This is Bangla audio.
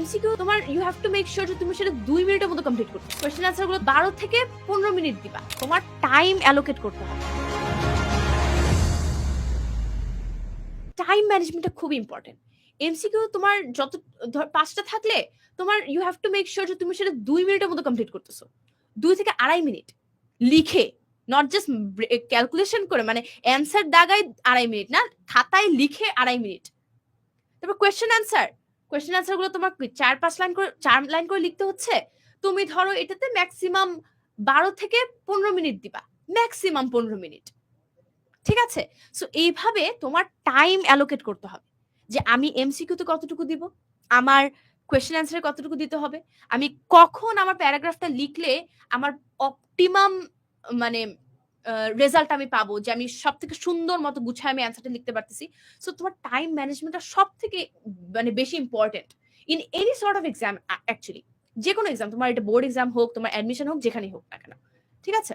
এমসিকিউ তোমার you have to make sure যে তুমি সেটা 2 মিনিটের মধ্যে কমপ্লিট করতে। কোশ্চেন আনসার গুলো 12 থেকে 15 মিনিট দিবা। তোমার টাইম অ্যালোকেট করতে হবে। টাইম ম্যানেজমেন্টটা খুব ইম্পর্টেন্ট। এমসিকিউ তোমার যত 5টা থাকলে তোমার you have to make sure যে তুমি সেটা 2 মিনিটের মধ্যে কমপ্লিট করতেছো। 2 থেকে 2.5 মিনিট লিখে, নট জাস্ট ক্যালকুলেশন করে, মানে অ্যান্সার দাগায় 2.5 মিনিট না, খাতায় লিখে 2.5 মিনিট। তারপর কোয়েশ্চেন আনসার গুলো তোমার 4-5 লাইন করে 4 লাইন করে লিখতে হচ্ছে। তুমি ধরো এটাতে ম্যাক্সিমাম 12 থেকে 15 মিনিট দিবা, ম্যাক্সিমাম 15 মিনিট। ঠিক আছে? সো এইভাবে তোমার টাইম অ্যালোকেট করতে হবে যে আমি এমসিকিউ তে কতটুকু দিব, আমার কোয়েশ্চেন আনসারে কতটুকু দিতে হবে, আমি কখন আমার প্যারাগ্রাফটা লিখলে আমার অপটিমাম মানে রেজাল্ট আমি পাবো, যে আমি সব থেকে সুন্দর মতো গুছায় আমি অ্যান্সারটা লিখতে পারতেছি। সো তোমার টাইম ম্যানেজমেন্টটা সব থেকে মানে বেশি important in any sort of exam. Actually যে কোনো এক্সাম, তোমার এটা বোর্ড এক্সাম হোক, তোমার অ্যাডমিশন হোক, যেখানেই হোক না কেন। ঠিক আছে?